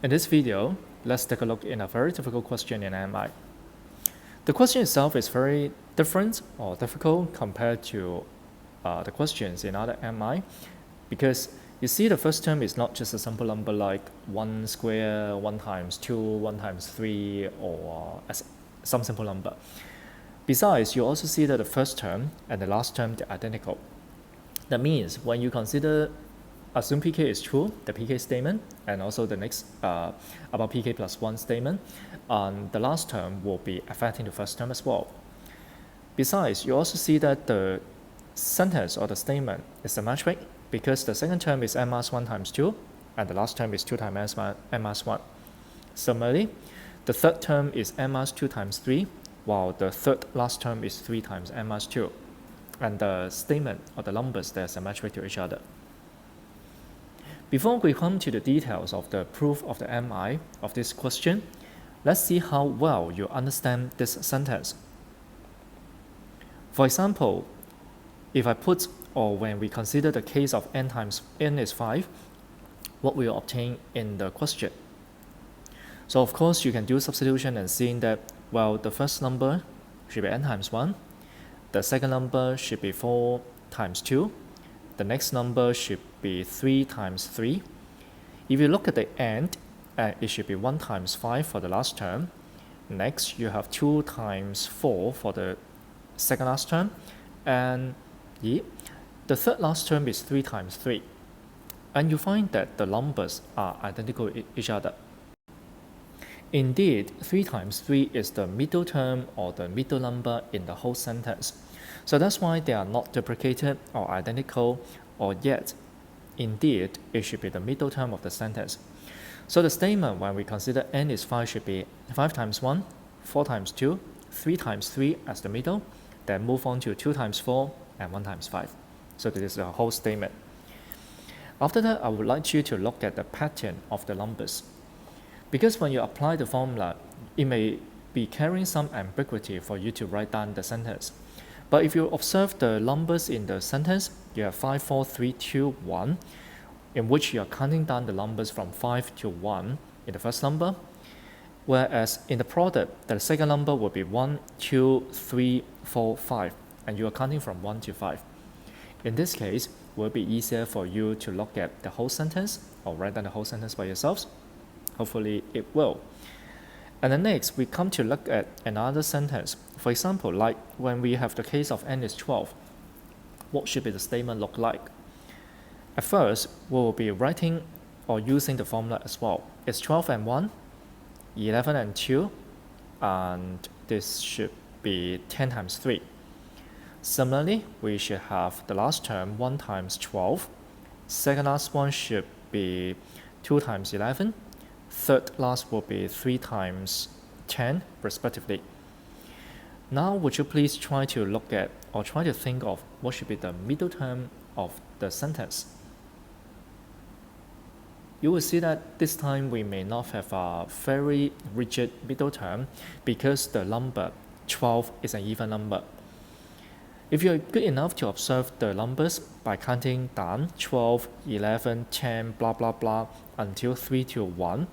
In this video, let's take a look in a very difficult question in MI. The question itself is very different or difficult compared to the questions in other MI because you see the first term is not just a simple number like 1 square, 1 times 2, 1 times 3 or some simple number. Besides, you also see that the first term and the last term are identical. That means when you consider assume pk is true, the pk statement, and also the next about pk plus 1 statement, the last term will be affecting the first term as well. Besides, you also see that the sentence or the statement is symmetric because the second term is n minus 1 times 2, and the last term is 2 times n minus 1. Similarly, the third term is n minus 2 times 3, while the third last term is 3 times n minus 2. And the statement or the numbers, they are symmetric to each other. Before we come to the details of the proof of the MI of this question, let's see how well you understand this sentence. For example, if I put, or when we consider the case of n times n is 5, what we will obtain in the question. So of course, you can do substitution and seeing that, well, the first number should be n times 1, the second number should be 4 times 2, the next number should be 3 times 3. If you look at the end, it should be 1 times 5 for the last term. Next, you have 2 times 4 for the second last term. And the third last term is 3 times 3. And you find that the numbers are identical to each other. Indeed, 3 times 3 is the middle term or the middle number in the whole sentence. So that's why they are not duplicated or identical, or yet, indeed, it should be the middle term of the sentence. So the statement when we consider n is 5 should be 5 times 1, 4 times 2, 3 times 3 as the middle, then move on to 2 times 4 and 1 times 5. So this is the whole statement. After that, I would like you to look at the pattern of the numbers. Because when you apply the formula, it may be carrying some ambiguity for you to write down the sentence. But if you observe the numbers in the sentence, you have 5, 4, 3, 2, 1, in which you are counting down the numbers from 5 to 1 in the first number, whereas in the product, the second number will be 1, 2, 3, 4, 5, and you are counting from 1 to 5. In this case, it will be easier for you to look at the whole sentence or write down the whole sentence by yourselves. Hopefully it will. And then next, we come to look at another sentence. For example, like when we have the case of n is 12, what should be the statement look like? At first, we will be writing or using the formula as well. It's 12 and 1, 11 and 2, and this should be 10 times 3. Similarly, we should have the last term 1 times 12, second last one should be 2 times 11, third last will be 3 times 10 respectively. Now would you please try to look at or try to think of what should be the middle term of the sentence. You will see that this time we may not have a very rigid middle term because the number 12 is an even number. If you're good enough to observe the numbers by counting down 12, 11, 10, blah blah blah until 3 to 1,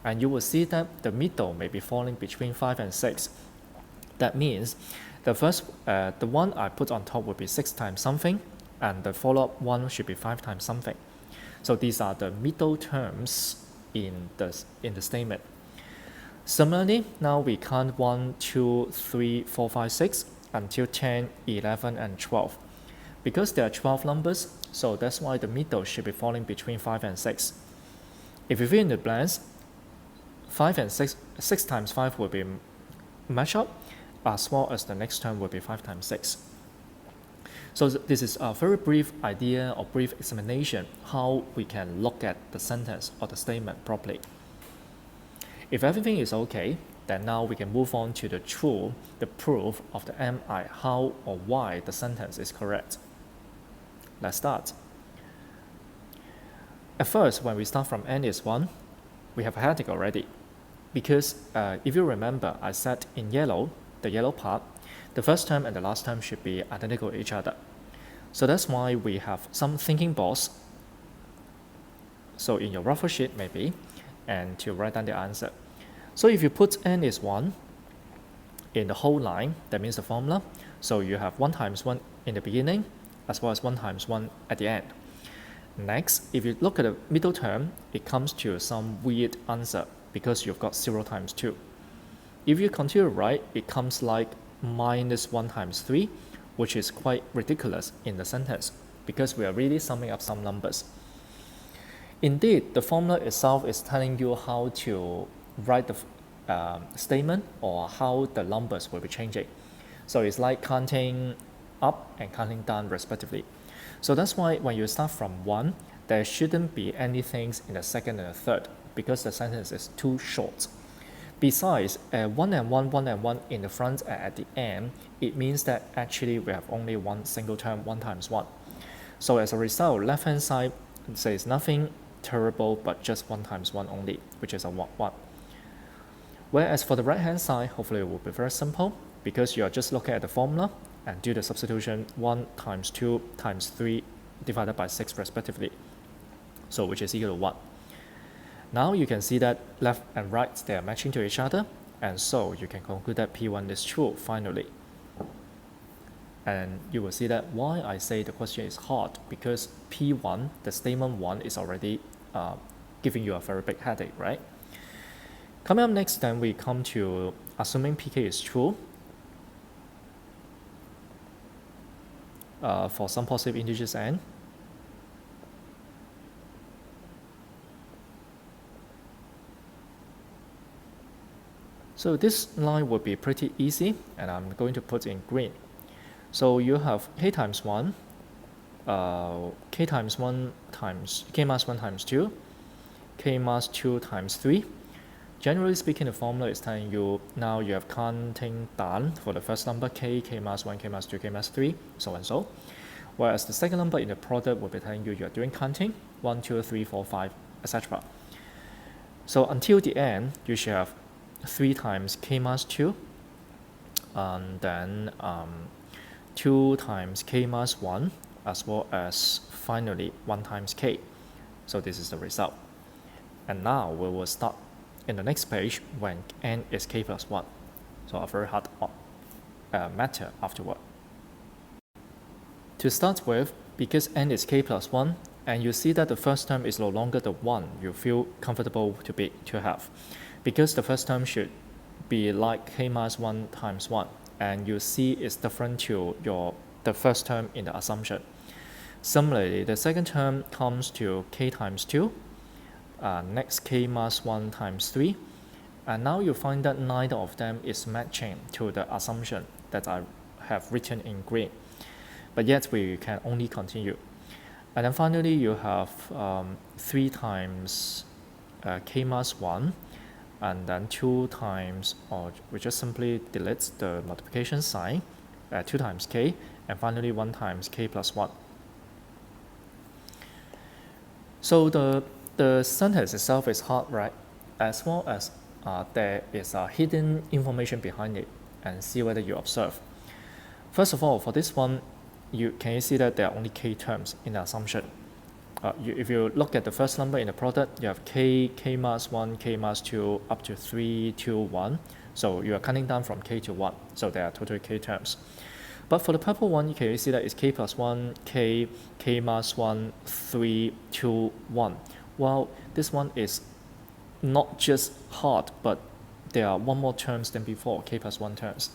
and you will see that the middle may be falling between 5 and 6. That means the first, the one I put on top will be 6 times something, and the follow-up one should be 5 times something. So these are the middle terms in the statement. Similarly, now we count 1, 2, 3, 4, 5, 6 until 10, 11, and 12. Because there are 12 numbers, so that's why the middle should be falling between 5 and 6. If you fill in the blanks, 5 and 6, 6 times 5 will be match up, as well as the next term will be 5 times 6. So this is a very brief idea or brief explanation how we can look at the sentence or the statement properly. If everything is okay, then now we can move on to the proof of the MI, how or why the sentence is correct. Let's start. At first, when we start from n is 1, we have a heading already. Because if you remember, I said in yellow, the yellow part, the first term and the last term should be identical to each other. So that's why we have some thinking box. So in your rougher sheet maybe, and to write down the answer. So if you put n is 1 in the whole line, that means the formula. So you have 1 times 1 in the beginning, as well as 1 times 1 at the end. Next, if you look at the middle term, it comes to some weird answer because you've got 0 times 2. If you continue to write, it comes like minus 1 times 3, which is quite ridiculous in the sentence because we are really summing up some numbers. Indeed, the formula itself is telling you how to write the statement or how the numbers will be changing. So it's like counting up and counting down respectively. So that's why when you start from 1, there shouldn't be anything in the second and the third because the sentence is too short. Besides, 1 and 1, 1 and 1 in the front and at the end, it means that actually we have only one single term, 1 times 1. So as a result, left-hand side says nothing terrible but just 1 times 1 only, which is a 1. Whereas for the right-hand side, hopefully it will be very simple because you are just looking at the formula and do the substitution 1 times 2 times 3 divided by 6 respectively, so which is equal to 1. Now you can see that left and right, they are matching to each other, and so you can conclude that P1 is true finally. And you will see that why I say the question is hard, because P1, the statement 1, is already giving you a very big headache, right? Coming up next, then we come to assuming PK is true for some positive integers n. So this line will be pretty easy, and I'm going to put in green. So you have k times 1, k times 1 times k minus 1 times 2, k minus 2 times 3. Generally speaking, the formula is telling you now you have counting down for the first number k, k minus 1, k minus 2, k minus 3, so and so. Whereas the second number in the product will be telling you are doing counting 1, 2, 3, 4, 5, etc. So until the end, you should have 3 times k minus 2, and then 2 times k minus 1, as well as finally 1 times k. So this is the result. And now we will start in the next page when n is k plus 1. So a very hard matter afterward. To start with, because n is k plus 1, and you see that the first term is no longer the 1 you feel comfortable to have, because the first term should be like k minus 1 times 1, and you see it's different to the first term in the assumption. Similarly, the second term comes to k times 2, next k minus 1 times 3, and now you find that neither of them is matching to the assumption that I have written in green, but yet we can only continue. And then finally you have 3 times k minus 1, and then 2 times, or we just simply delete the multiplication sign, 2 times k, and finally 1 times k plus 1. So the sentence itself is hard, right? As well as there is a hidden information behind it, and see whether you observe. First of all, for this one, can you see that there are only k terms in the assumption? If you look at the first number in the product, you have k, k minus 1, k minus 2, up to 3, 2, 1. So you are counting down from k to 1. So there are total k terms. But for the purple one, can you see that it's k plus 1, k, k minus 1, 3, 2, 1. Well, this one is not just hard, but there are one more terms than before, k plus 1 terms.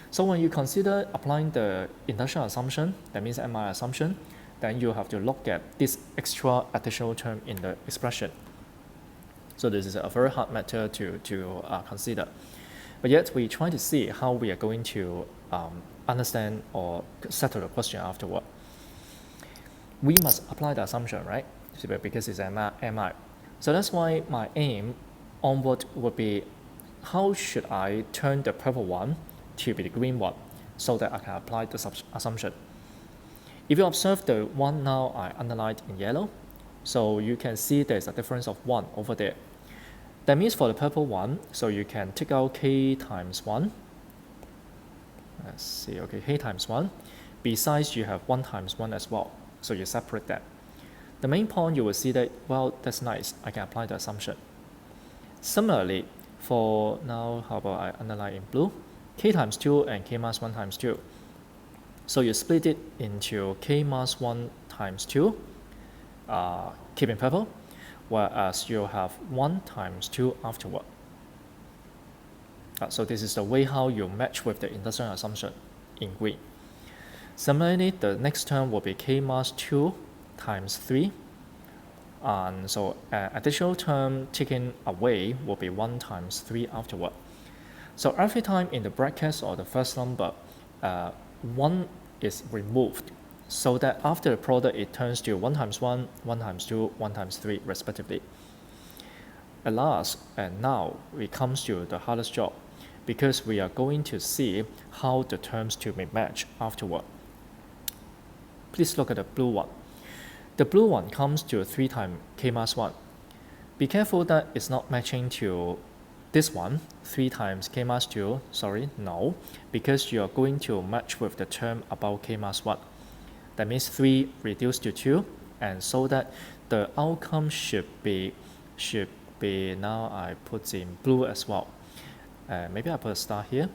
So when you consider applying the induction assumption, that means MI assumption, then you have to look at this extra additional term in the expression. So this is a very hard matter to consider. But yet we try to see how we are going to understand or settle the question afterward. We must apply the assumption, right? Because it's MI. So that's why my aim onward would be, how should I turn the purple one to be the green one so that I can apply the assumption. If you observe the one now I underlined in yellow, so you can see there's a difference of 1 over there. That means for the purple one, so you can take out k times 1. Let's see, okay, k times 1. Besides, you have 1 times 1 as well, so you separate that. The main point, you will see that, well, that's nice, I can apply the assumption. Similarly, for now, how about I underline in blue? K times 2 and K minus 1 times 2. So you split it into K minus 1 times 2, keep in purple, whereas you have 1 times 2 afterward. So this is the way how you match with the induction assumption in green. Similarly, the next term will be K minus 2 times 3. And so additional term taken away will be 1 times 3 afterward. So every time in the brackets or the first number, 1 is removed, so that after the product it turns to 1 times 1, 1 times 2, 1 times 3 respectively. At last, and now it comes to the hardest job, because we are going to see how the terms to be matched afterward. Please look at the blue one. The blue one comes to 3 times K minus 1. Be careful that it's not matching to this one, 3 times K minus 2, no, because you are going to match with the term about K minus 1. That means 3 reduced to 2, and so that the outcome should be, now I put in blue as well. Maybe I put a star here.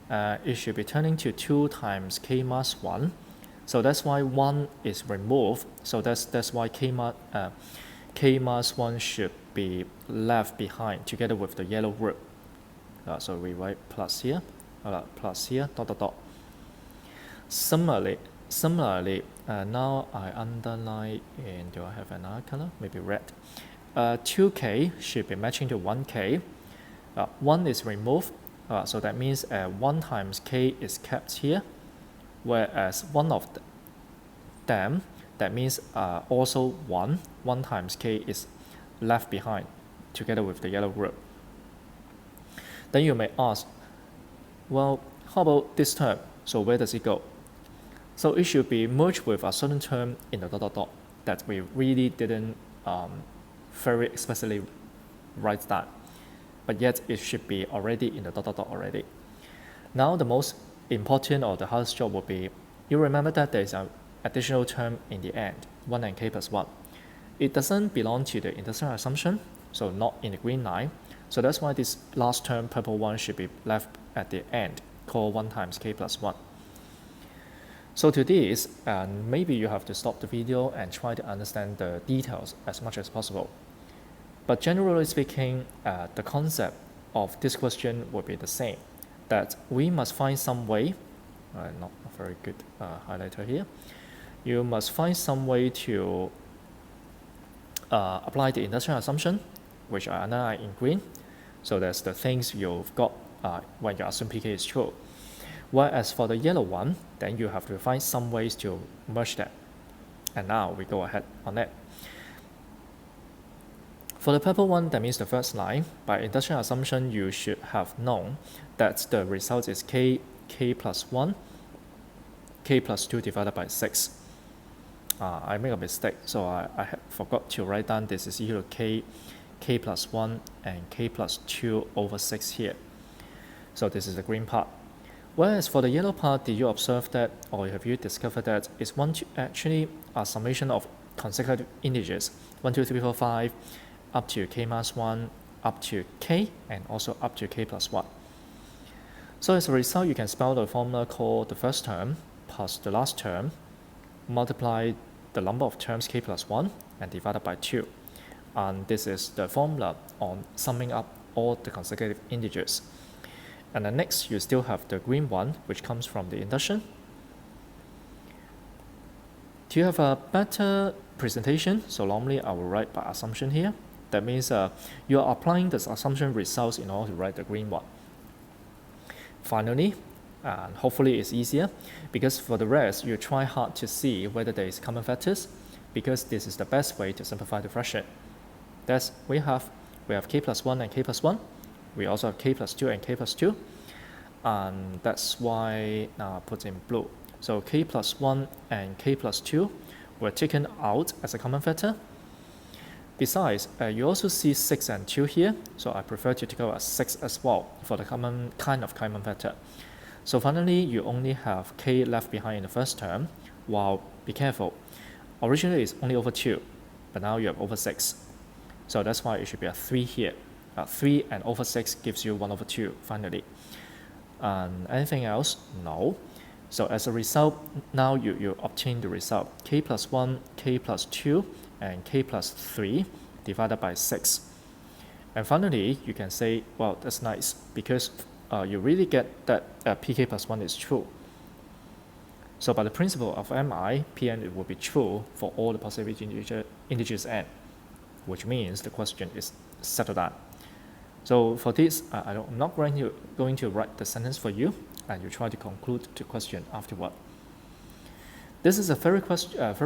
It should be turning to 2 times K minus 1. So that's why 1 is removed. So that's why K minus 1 should be left behind together with the yellow group. So we write plus here, plus here, dot, dot, dot. Similarly, now I underline in, do I have another color? Maybe red. 2K should be matching to 1K. 1 is removed, so that means 1 times K is kept here, whereas one of them, that means also 1 times K is left behind together with the yellow group. Then you may ask, well, how about this term? So where does it go? So it should be merged with a certain term in the dot, dot, dot that we really didn't very explicitly write that, but yet it should be already in the dot, dot, dot already. Now the most important or the hardest job will be, you remember that there is an additional term in the end, 1 and K plus 1. It doesn't belong to the induction assumption, so not in the green line. So that's why this last term, purple one, should be left at the end, called 1 times K plus 1. So to this, maybe you have to stop the video and try to understand the details as much as possible. But generally speaking, the concept of this question would be the same, that we must find some way, not a very good highlighter here, you must find some way to apply the induction assumption, which I underline in green. So that's the things you've got when you assume PK is true. Whereas for the yellow one, then you have to find some ways to merge that. And now we go ahead on it. For the purple one, that means the first line, by induction assumption, you should have known that the result is K plus 1, K plus 2 divided by 6. I made a mistake, so I forgot to write down this is equal to K plus 1 and K plus 2 over 6 here. So this is the green part. Whereas for the yellow part, did you observe that, or have you discovered that it's actually a summation of consecutive integers, 1, 2, 3, 4, 5, up to K minus 1, up to K, and also up to K plus 1. So as a result, you can spell the formula called the first term plus the last term, multiply the number of terms K plus 1, and divided by 2. And this is the formula on summing up all the consecutive integers. And then next, you still have the green one, which comes from the induction. To have a better presentation, so normally I will write by assumption here. That means you are applying the assumption results in order to write the green one. Finally, and hopefully it's easier, because for the rest, you try hard to see whether there is common factors, because this is the best way to simplify the fraction. That's we have K plus 1 and K plus 1. We also have K plus 2 and K plus 2. And that's why now I put in blue. So K plus 1 and K plus 2 were taken out as a common factor. Besides, you also see 6 and 2 here, so I prefer to take out a 6 as well for the common factor. So finally, you only have K left behind in the first term, while, be careful, originally it's only over 2, but now you have over 6. So that's why it should be a 3 here. 3 and over 6 gives you 1 over 2 finally. And anything else? No. So as a result, now you obtain the result k plus 1, k plus 2, and k plus 3 divided by 6. And finally, you can say, well, that's nice because you really get that pk plus 1 is true. So by the principle of mi, Pn it will be true for all the positive integers n, which means the question is settled out. So for this, I'm not going to write the sentence for you, and you try to conclude the question afterward. This is a very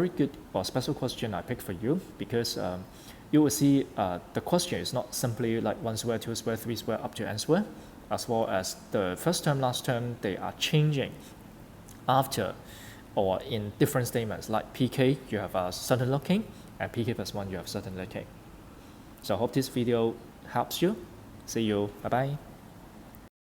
good or special question I picked for you because you will see the question is not simply like 1 square, 2 square, 3 square up to n square, as well as the first term, last term, they are changing after or in different statements. Like pk, you have a certain looking, and pk plus 1, you have certain looking. So I hope this video helps you. See you. Bye-bye.